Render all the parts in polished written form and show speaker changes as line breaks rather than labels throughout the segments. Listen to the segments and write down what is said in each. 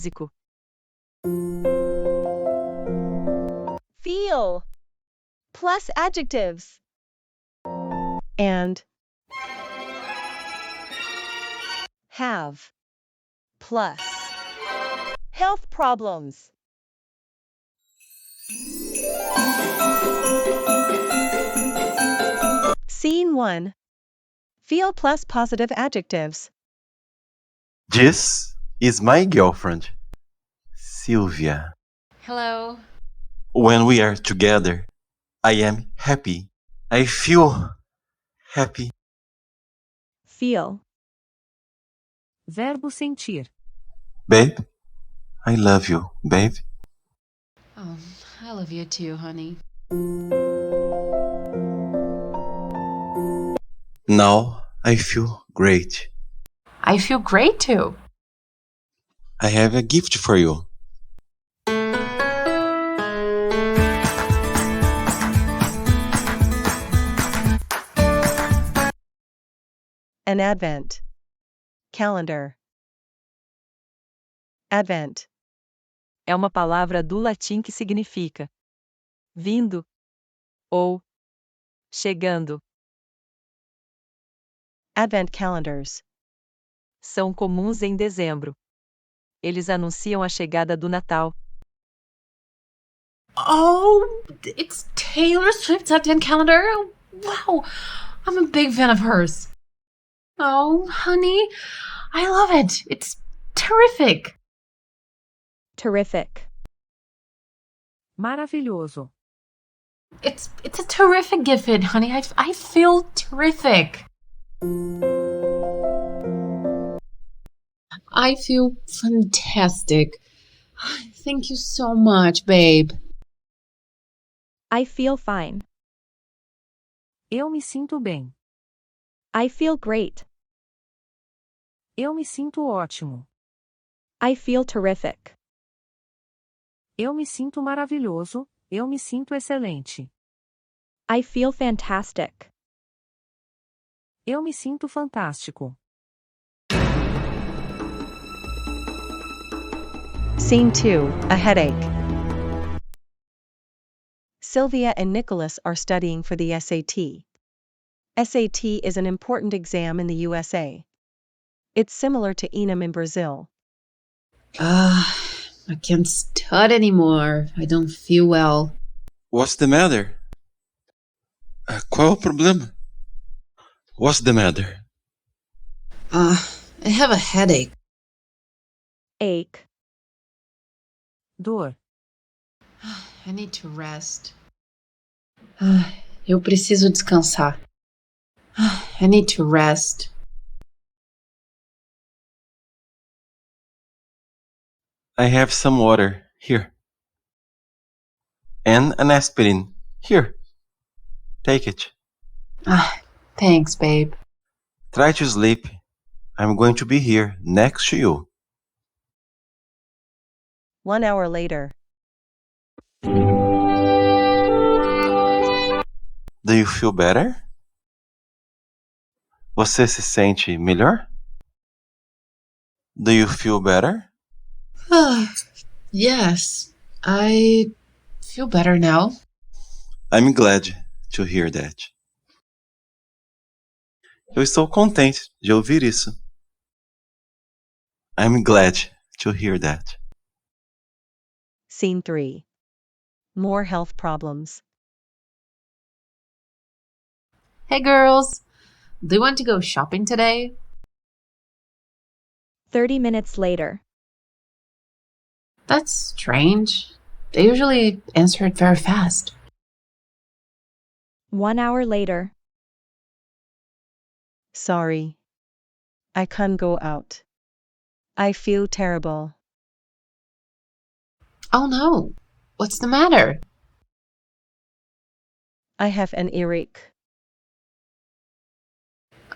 básico.
Feel plus adjectives. And have plus health problems. Scene 1. Feel plus positive adjectives.
This is my girlfriend, Sylvia.
Hello.
When we are together, I am happy. I feel happy.
Feel.
Verbo sentir.
Babe, I love you, babe.
Oh, I love you too, honey.
Now I feel great.
I feel great too.
I have a gift for you.
An advent. Calendar. Advent.
É uma palavra do latim que significa vindo ou chegando.
Advent calendars.
São comuns em dezembro. Eles anunciam a chegada do Natal.
Oh, it's Taylor Swift's Advent calendar. Wow, I'm a big fan of hers. Oh, honey, I love it. It's terrific.
Terrific.
Maravilhoso.
It's a terrific gift, honey. I feel terrific. I feel fantastic. Thank you so much, babe.
I feel fine.
Eu me sinto bem.
I feel great.
Eu me sinto ótimo.
I feel terrific.
Eu me sinto maravilhoso. Eu me sinto excelente.
I feel fantastic.
Eu me sinto fantástico.
Scene 2. A headache. Sylvia and Nicholas are studying for the SAT. SAT is an important exam in the USA. It's similar to ENAM in Brazil.
I can't study anymore. I don't feel well.
What's the matter? Qual é o problema? What's the matter?
I have a headache.
Ache.
Dor.
I need to rest. Eu preciso descansar. I need to rest.
I have some water here. And an aspirin here. Take it.
Thanks, babe.
Try to sleep. I'm going to be here next to you.
1 hour later.
Do you feel better? Você se sente melhor? Do you feel better?
Yes, I feel better now.
I'm glad to hear that. Eu estou contente de ouvir isso. I'm glad to hear that.
Scene 3. More health problems.
Hey, girls. Do you want to go shopping today?
30 minutes later.
That's strange. They usually answer it very fast.
1 hour later. Sorry. I can't go out. I feel terrible.
Oh no. What's the matter?
I have an earache.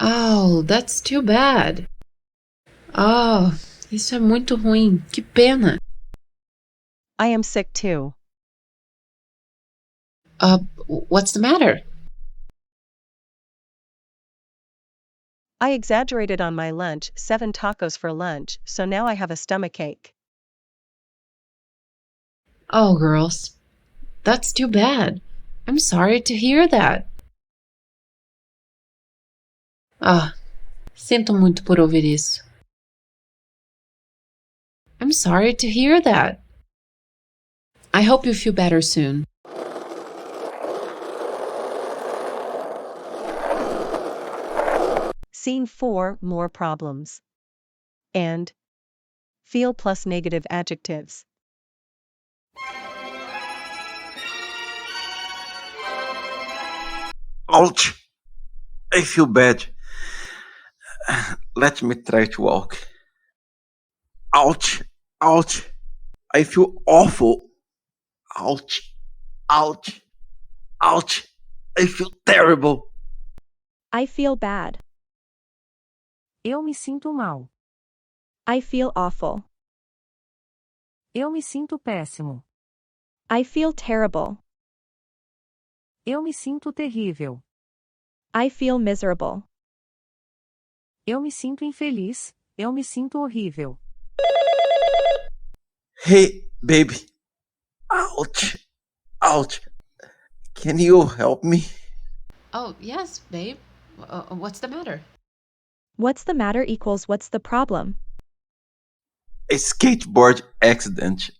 Oh, that's too bad. Oh, isso é muito ruim. Que pena.
I am sick too.
What's the matter?
I exaggerated on my lunch, 7 tacos for lunch, so now I have a stomachache.
Oh, girls, that's too bad. I'm sorry to hear that. Ah, sinto muito por ouvir isso. I'm sorry to hear that. I hope you feel better soon.
Scene 4, more problems. And feel plus negative adjectives.
Ouch! I feel bad. Let me try to walk. Ouch! Ouch! I feel awful. Ouch! Ouch! Ouch! I feel terrible.
I feel bad.
Eu me sinto mal.
I feel awful.
Eu me sinto péssimo.
I feel terrible.
Eu me sinto terrível.
I feel miserable.
Eu me sinto infeliz. Eu me sinto horrível.
Hey, baby. Ouch! Ouch! Can you help me?
Oh, yes, babe. What's the matter?
What's the matter equals what's the problem?
A skateboard accident.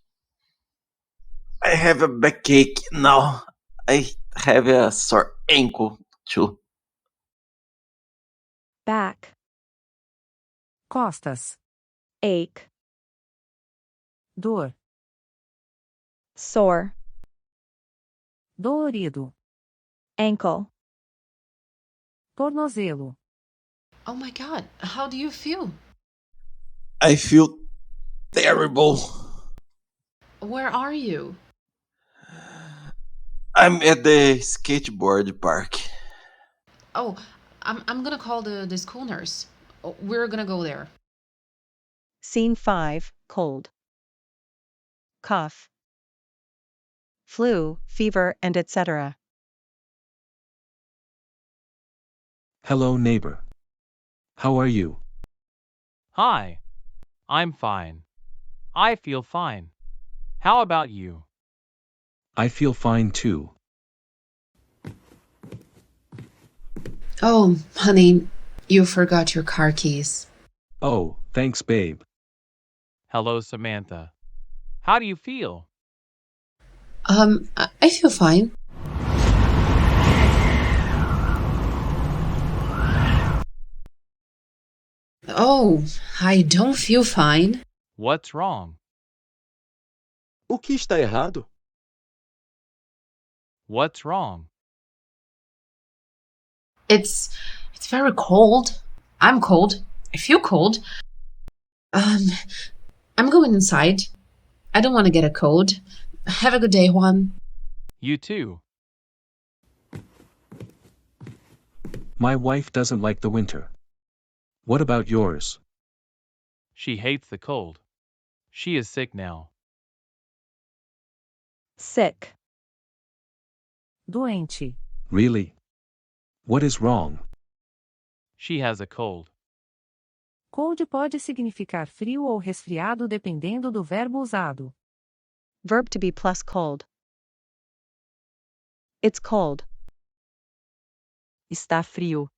I have a backache now. I have a sore ankle too.
Back.
Costas.
Ache.
Dor.
Sore.
Dolorido.
Ankle.
Tornozelo.
Oh my god, how do you feel?
I feel terrible.
Where are you?
I'm at the skateboard park.
Oh, I'm gonna call the school nurse. Oh, we're gonna go there.
Scene 5, cold. Cough. Flu, fever, and etc.
Hello, neighbor. How are you?
Hi. I'm fine. I feel fine. How about you?
I feel fine too.
Oh, honey, you forgot your car keys.
Oh, thanks, babe.
Hello, Samantha. How do you feel?
I feel fine. Oh, I don't feel fine.
What's wrong?
O que está errado?
What's wrong?
It's very cold. I'm cold. I feel cold. Um, I'm going inside. I don't want to get a cold. Have a good day, Juan.
You too.
My wife doesn't like the winter. What about yours?
She hates the cold. She is sick now.
Sick.
Doente.
Really? What is wrong?
She has a cold.
Cold pode significar frio ou resfriado dependendo do verbo usado.
Verb to be plus cold. It's cold.
Está frio.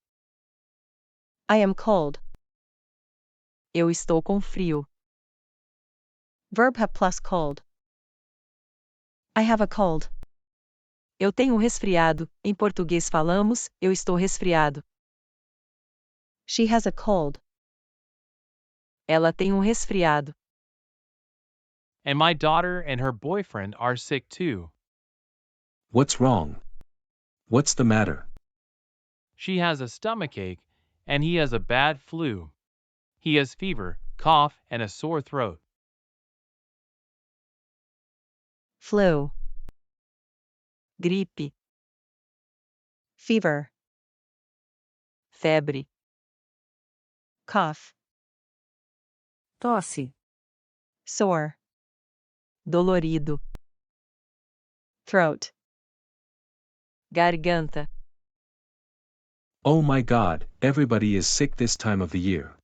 I am cold.
Eu estou com frio.
Verb have plus cold. I have a cold.
Eu tenho um resfriado. Em português falamos, eu estou resfriado.
She has a cold.
Ela tem um resfriado.
And my daughter and her boyfriend are sick too.
What's wrong? What's the matter?
She has a stomachache, and he has a bad flu. He has fever, cough, and a sore throat.
Flu.
Gripe,
Fever.
febre,
Cough.
Tosse.
Sore.
dolorido,
Throat.
garganta.
Oh my God, everybody is sick this time of the year.